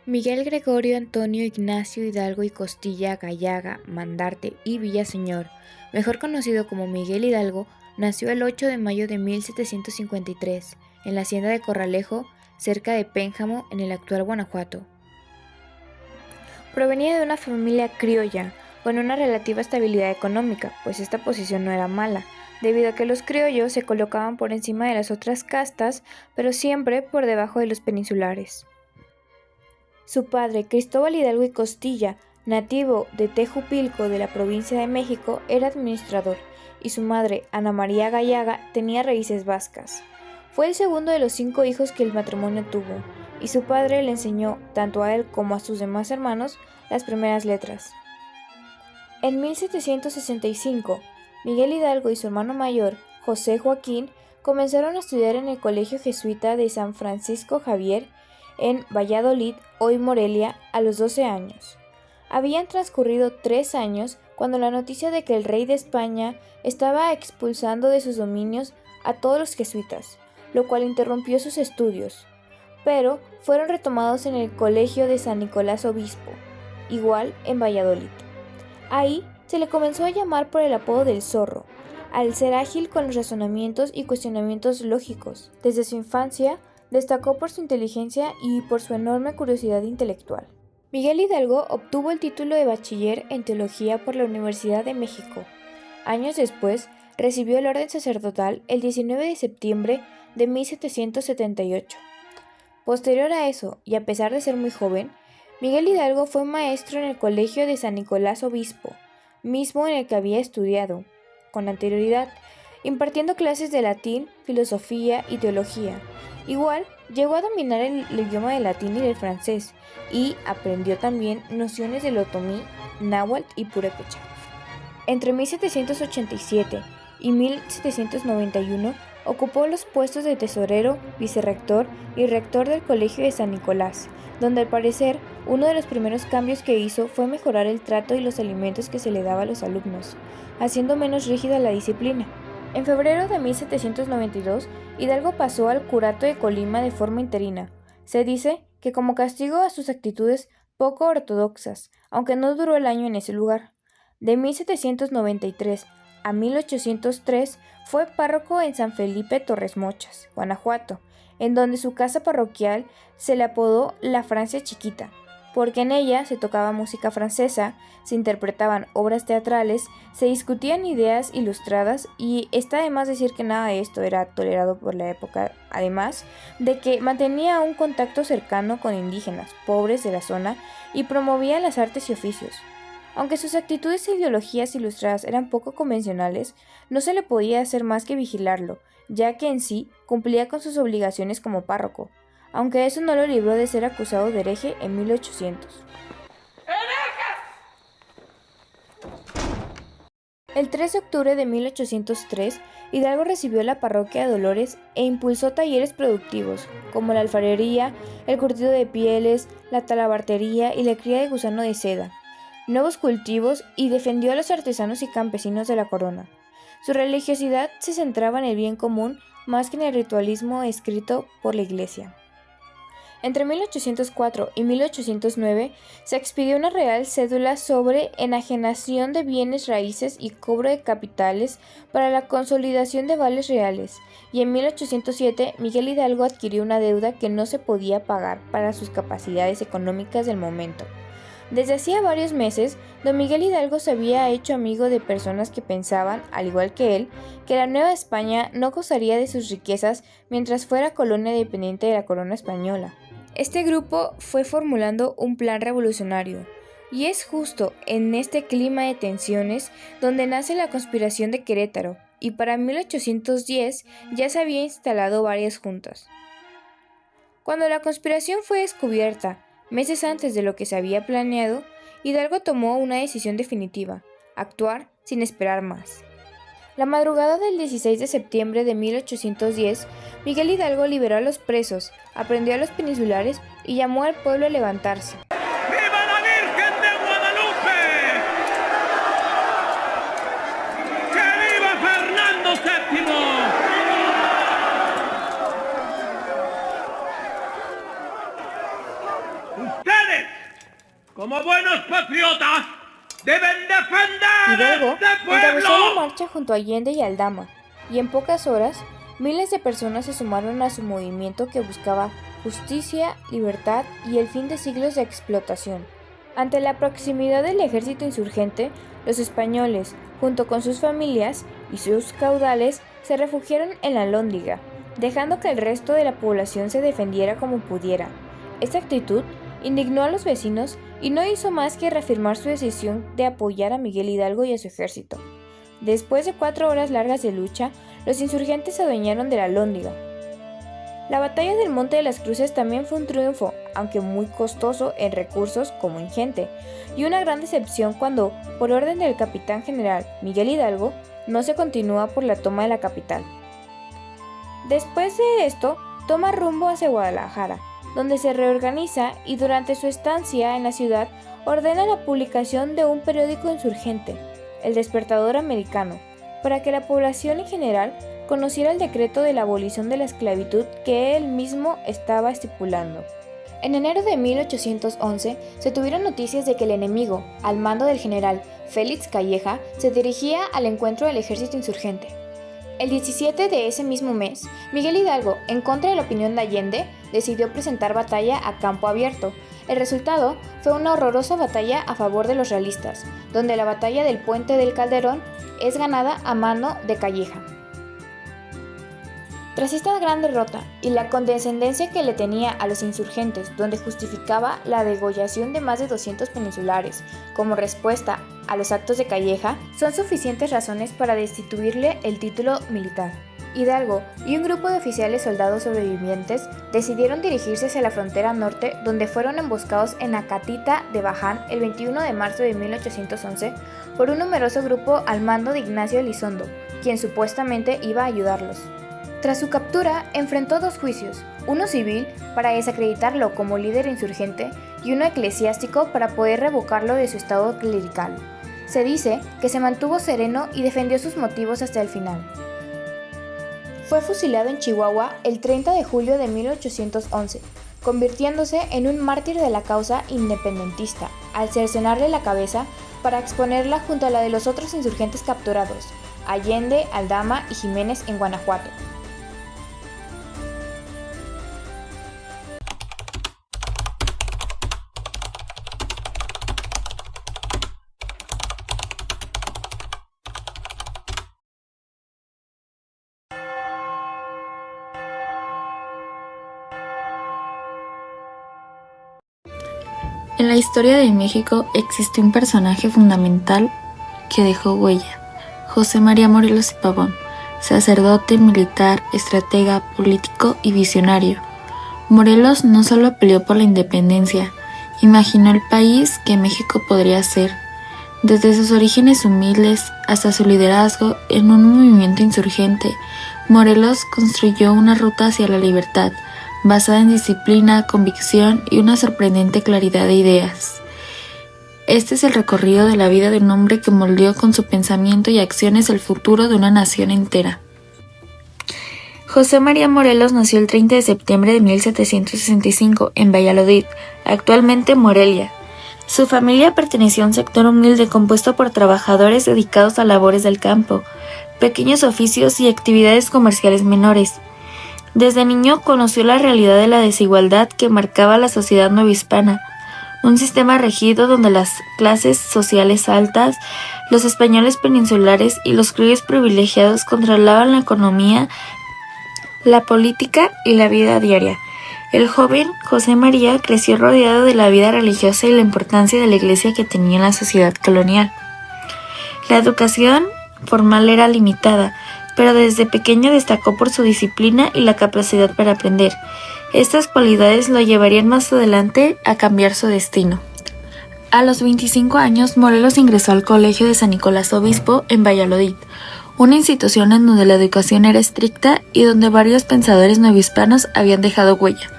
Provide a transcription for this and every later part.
Miguel Gregorio Antonio Ignacio Hidalgo y Costilla Gallaga, Mandarte y Villaseñor, mejor conocido como Miguel Hidalgo, nació el 8 de mayo de 1753 en la hacienda de Corralejo, cerca de Pénjamo, en el actual Guanajuato. Provenía de una familia criolla, con una relativa estabilidad económica, pues esta posición no era mala, debido a que los criollos se colocaban por encima de las otras castas, pero siempre por debajo de los peninsulares. Su padre, Cristóbal Hidalgo y Costilla, nativo de Tejupilco de la provincia de México, era administrador, y su madre, Ana María Gallaga, tenía raíces vascas. Fue el segundo de los 5 hijos que el matrimonio tuvo, y su padre le enseñó, tanto a él como a sus demás hermanos, las primeras letras. En 1765, Miguel Hidalgo y su hermano mayor, José Joaquín, comenzaron a estudiar en el Colegio Jesuita de San Francisco Javier, en Valladolid, hoy Morelia, a los 12 años. Habían transcurrido 3 años cuando la noticia de que el rey de España estaba expulsando de sus dominios a todos los jesuitas, lo cual interrumpió sus estudios, pero fueron retomados en el Colegio de San Nicolás Obispo, igual en Valladolid. Ahí se le comenzó a llamar por el apodo del Zorro, al ser ágil con los razonamientos y cuestionamientos lógicos. Desde su infancia, destacó por su inteligencia y por su enorme curiosidad intelectual. Miguel Hidalgo obtuvo el título de bachiller en teología por la Universidad de México. Años después, recibió el orden sacerdotal el 19 de septiembre de 1778. Posterior a eso, y a pesar de ser muy joven, Miguel Hidalgo fue maestro en el Colegio de San Nicolás Obispo, mismo en el que había estudiado con anterioridad, impartiendo clases de latín, filosofía y teología. Igual, llegó a dominar el idioma del latín y del francés, y aprendió también nociones del otomí, náhuatl y purépecha. Entre 1787 y 1791 ocupó los puestos de tesorero, vicerrector y rector del Colegio de San Nicolás, donde al parecer uno de los primeros cambios que hizo fue mejorar el trato y los alimentos que se le daba a los alumnos, haciendo menos rígida la disciplina. En febrero de 1792, Hidalgo pasó al curato de Colima de forma interina. Se dice que como castigo a sus actitudes poco ortodoxas, aunque no duró el año en ese lugar. De 1793 a 1803 fue párroco en San Felipe Torres Mochas, Guanajuato, en donde su casa parroquial se le apodó la Francia Chiquita, porque en ella se tocaba música francesa, se interpretaban obras teatrales, se discutían ideas ilustradas y está de más decir que nada de esto era tolerado por la época, además de que mantenía un contacto cercano con indígenas, pobres de la zona y promovía las artes y oficios. Aunque sus actitudes e ideologías ilustradas eran poco convencionales, no se le podía hacer más que vigilarlo, ya que en sí cumplía con sus obligaciones como párroco, aunque eso no lo libró de ser acusado de hereje en 1800. El 3 de octubre de 1803, Hidalgo recibió la parroquia de Dolores e impulsó talleres productivos, como la alfarería, el curtido de pieles, la talabartería y la cría de gusano de seda, nuevos cultivos y defendió a los artesanos y campesinos de la corona. Su religiosidad se centraba en el bien común más que en el ritualismo escrito por la Iglesia. Entre 1804 y 1809 se expidió una real cédula sobre enajenación de bienes raíces y cobro de capitales para la consolidación de vales reales, y en 1807 Miguel Hidalgo adquirió una deuda que no se podía pagar para sus capacidades económicas del momento. Desde hacía varios meses, don Miguel Hidalgo se había hecho amigo de personas que pensaban, al igual que él, que la Nueva España no gozaría de sus riquezas mientras fuera colonia dependiente de la corona española. Este grupo fue formulando un plan revolucionario, y es justo en este clima de tensiones donde nace la conspiración de Querétaro, y para 1810 ya se había instalado varias juntas. Cuando la conspiración fue descubierta, meses antes de lo que se había planeado, Hidalgo tomó una decisión definitiva: actuar sin esperar más. La madrugada del 16 de septiembre de 1810, Miguel Hidalgo liberó a los presos, aprendió a los peninsulares y llamó al pueblo a levantarse. ¡Viva la Virgen de Guadalupe! ¡Que viva Fernando VII! ¡Ustedes compatriotas deben defender Hidalgo este encabezó la pueblo. marcha junto a Allende y Aldama, y en pocas horas miles de personas se sumaron a su movimiento que buscaba justicia, libertad y el fin de siglos de explotación. Ante la proximidad del ejército insurgente, los españoles, junto con sus familias y sus caudales, se refugiaron en la Alhóndiga, dejando que el resto de la población se defendiera como pudiera. Esta actitud indignó a los vecinos y no hizo más que reafirmar su decisión de apoyar a Miguel Hidalgo y a su ejército. Después de 4 horas largas de lucha, los insurgentes se adueñaron de la Alhóndiga. La batalla del Monte de las Cruces también fue un triunfo, aunque muy costoso en recursos como ingente, y una gran decepción cuando, por orden del capitán general Miguel Hidalgo, no se continúa por la toma de la capital. Después de esto, toma rumbo hacia Guadalajara, donde se reorganiza y durante su estancia en la ciudad ordena la publicación de un periódico insurgente, El Despertador Americano, para que la población en general conociera el decreto de la abolición de la esclavitud que él mismo estaba estipulando. En enero de 1811 se tuvieron noticias de que el enemigo, al mando del general Félix Calleja, se dirigía al encuentro del ejército insurgente. El 17 de ese mismo mes, Miguel Hidalgo, en contra de la opinión de Allende, decidió presentar batalla a campo abierto. El resultado fue una horrorosa batalla a favor de los realistas, donde la batalla del Puente del Calderón es ganada a mano de Calleja. Tras esta gran derrota y la condescendencia que le tenía a los insurgentes, donde justificaba la degollación de más de 200 peninsulares como respuesta a los actos de Calleja, son suficientes razones para destituirle el título militar. Hidalgo y un grupo de oficiales soldados sobrevivientes decidieron dirigirse hacia la frontera norte, donde fueron emboscados en Acatita de Baján el 21 de marzo de 1811 por un numeroso grupo al mando de Ignacio Elizondo, quien supuestamente iba a ayudarlos. Tras su captura, enfrentó 2 juicios, uno civil para desacreditarlo como líder insurgente y uno eclesiástico para poder revocarlo de su estado clerical. Se dice que se mantuvo sereno y defendió sus motivos hasta el final. Fue fusilado en Chihuahua el 30 de julio de 1811, convirtiéndose en un mártir de la causa independentista, al cercenarle la cabeza para exponerla junto a la de los otros insurgentes capturados, Allende, Aldama y Jiménez en Guanajuato. En la historia de México existe un personaje fundamental que dejó huella: José María Morelos y Pavón, sacerdote, militar, estratega, político y visionario. Morelos no solo peleó por la independencia, imaginó el país que México podría ser. Desde sus orígenes humildes hasta su liderazgo en un movimiento insurgente, Morelos construyó una ruta hacia la libertad, basada en disciplina, convicción y una sorprendente claridad de ideas. Este es el recorrido de la vida de un hombre que moldeó con su pensamiento y acciones el futuro de una nación entera. José María Morelos nació el 30 de septiembre de 1765 en Valladolid, actualmente Morelia. Su familia pertenecía a un sector humilde compuesto por trabajadores dedicados a labores del campo, pequeños oficios y actividades comerciales menores. Desde niño conoció la realidad de la desigualdad que marcaba la sociedad novohispana, un sistema regido donde las clases sociales altas, los españoles peninsulares y los criollos privilegiados controlaban la economía, la política y la vida diaria. El joven José María creció rodeado de la vida religiosa y la importancia de la iglesia que tenía en la sociedad colonial. La educación formal era limitada, pero desde pequeño destacó por su disciplina y la capacidad para aprender. Estas cualidades lo llevarían más adelante a cambiar su destino. A los 25 años, Morelos ingresó al Colegio de San Nicolás Obispo en Valladolid, una institución en donde la educación era estricta y donde varios pensadores novohispanos habían dejado huella.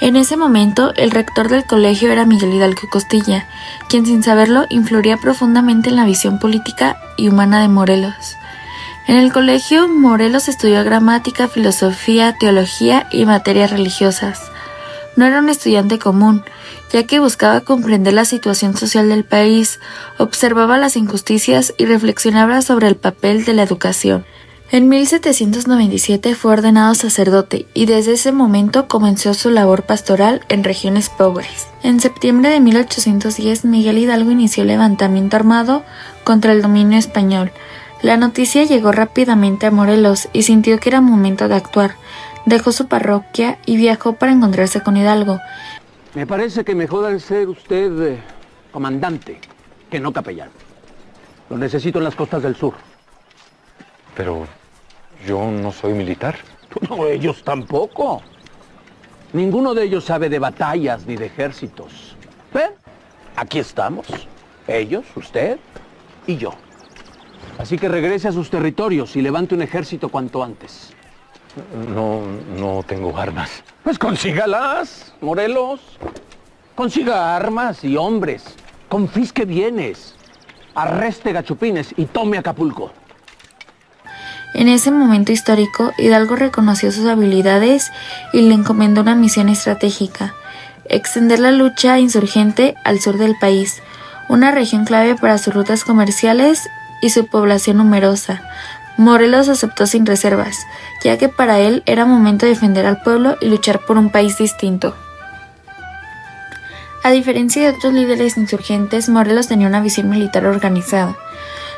En ese momento, el rector del colegio era Miguel Hidalgo Costilla, quien sin saberlo influiría profundamente en la visión política y humana de Morelos. En el colegio, Morelos estudió gramática, filosofía, teología y materias religiosas. No era un estudiante común, ya que buscaba comprender la situación social del país, observaba las injusticias y reflexionaba sobre el papel de la educación. En 1797 fue ordenado sacerdote y desde ese momento comenzó su labor pastoral en regiones pobres. En septiembre de 1810, Miguel Hidalgo inició el levantamiento armado contra el dominio español. La noticia llegó rápidamente a Morelos y sintió que era momento de actuar. Dejó su parroquia y viajó para encontrarse con Hidalgo. Me parece que mejor debe ser usted comandante que no capellán. Lo necesito en las costas del sur. Pero yo no soy militar. No, ellos tampoco. Ninguno de ellos sabe de batallas ni de ejércitos. ¿Ven? Aquí estamos. Ellos, usted y yo. Así que regrese a sus territorios y levante un ejército cuanto antes. No tengo armas. Pues consígalas, Morelos. Consiga armas y hombres. Confisque bienes. Arreste gachupines y tome Acapulco. En ese momento histórico, Hidalgo reconoció sus habilidades y le encomendó una misión estratégica: extender la lucha insurgente al sur del país, una región clave para sus rutas comerciales y su población numerosa. Morelos aceptó sin reservas, ya que para él era momento de defender al pueblo y luchar por un país distinto. A diferencia de otros líderes insurgentes, Morelos tenía una visión militar organizada.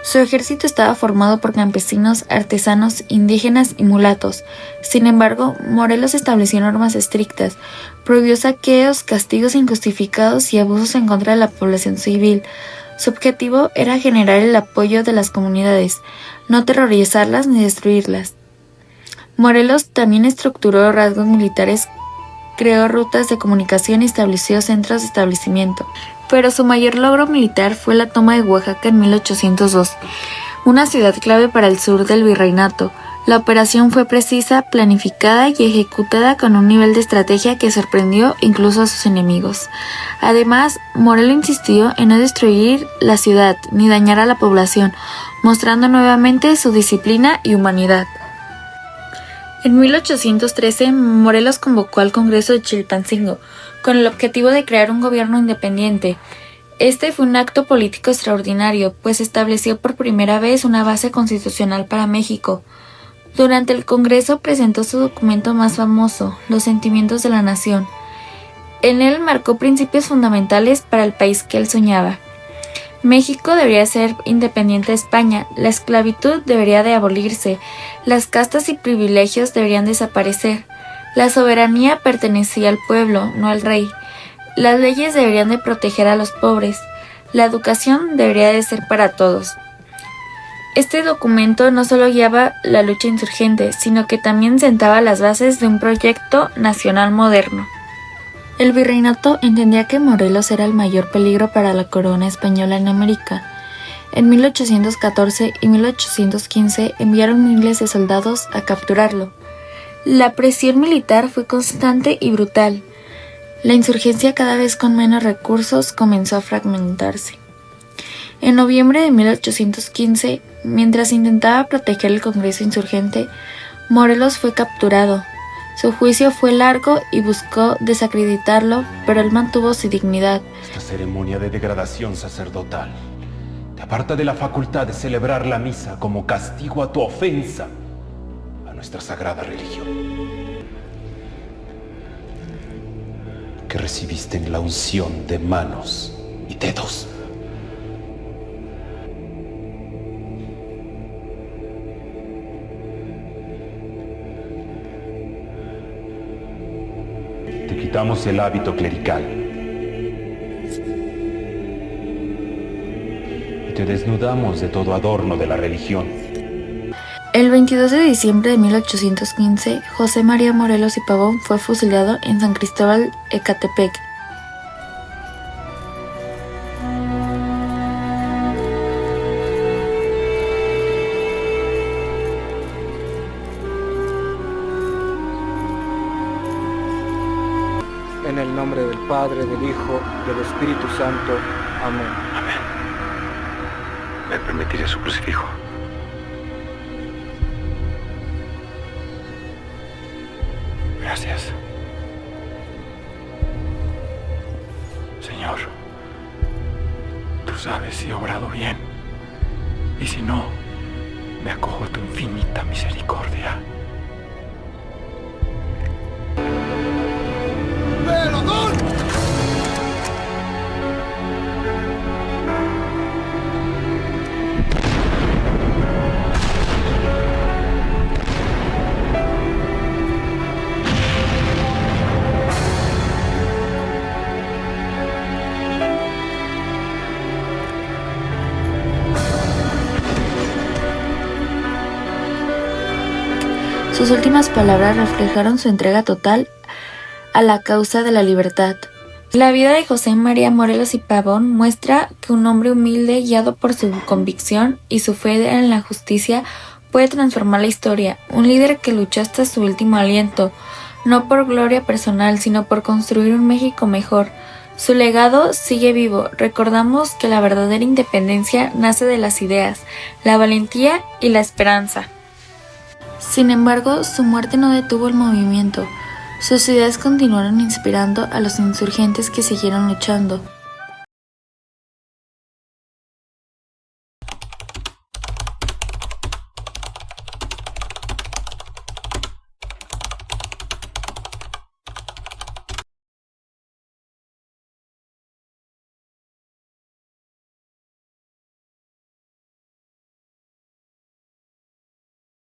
Su ejército estaba formado por campesinos, artesanos, indígenas y mulatos. Sin embargo, Morelos estableció normas estrictas, prohibió saqueos, castigos injustificados y abusos en contra de la población civil. Su objetivo era generar el apoyo de las comunidades, no terrorizarlas ni destruirlas. Morelos también estructuró rasgos militares, creó rutas de comunicación y estableció centros de establecimiento. Pero su mayor logro militar fue la toma de Oaxaca en 1802, una ciudad clave para el sur del virreinato. La operación fue precisa, planificada y ejecutada con un nivel de estrategia que sorprendió incluso a sus enemigos. Además, Morelos insistió en no destruir la ciudad ni dañar a la población, mostrando nuevamente su disciplina y humanidad. En 1813, Morelos convocó al Congreso de Chilpancingo con el objetivo de crear un gobierno independiente. Este fue un acto político extraordinario, pues estableció por primera vez una base constitucional para México. Durante el Congreso presentó su documento más famoso, Los Sentimientos de la Nación. En él marcó principios fundamentales para el país que él soñaba. México debería ser independiente de España, la esclavitud debería de abolirse, las castas y privilegios deberían desaparecer, la soberanía pertenecía al pueblo, no al rey, las leyes deberían de proteger a los pobres, la educación debería de ser para todos. Este documento no solo guiaba la lucha insurgente, sino que también sentaba las bases de un proyecto nacional moderno. El virreinato entendía que Morelos era el mayor peligro para la corona española en América. En 1814 y 1815 enviaron miles de soldados a capturarlo. La presión militar fue constante y brutal. La insurgencia, cada vez con menos recursos, comenzó a fragmentarse. En noviembre de 1815, mientras intentaba proteger el Congreso insurgente, Morelos fue capturado. Su juicio fue largo y buscó desacreditarlo, pero él mantuvo su dignidad. Esta ceremonia de degradación sacerdotal te aparta de la facultad de celebrar la misa como castigo a tu ofensa a nuestra sagrada religión, que recibiste en la unción de manos y dedos. Te quitamos el hábito clerical y te desnudamos de todo adorno de la religión. El 22 de diciembre de 1815, José María Morelos y Pavón fue fusilado en San Cristóbal, Ecatepec. En el nombre del Padre, del Hijo, del Espíritu Santo. Amén. Amén. Me permitiré su crucifijo. Gracias. sabes si he obrado bien. Y si no, me acojo a tu infinita misericordia. Sus últimas palabras reflejaron su entrega total a la causa de la libertad. La vida de José María Morelos y Pavón muestra que un hombre humilde, guiado por su convicción y su fe en la justicia, puede transformar la historia. Un líder que luchó hasta su último aliento, no por gloria personal, sino por construir un México mejor. Su legado sigue vivo. Recordamos que la verdadera independencia nace de las ideas, la valentía y la esperanza. Sin embargo, su muerte no detuvo el movimiento. Sus ideas continuaron inspirando a los insurgentes que siguieron luchando.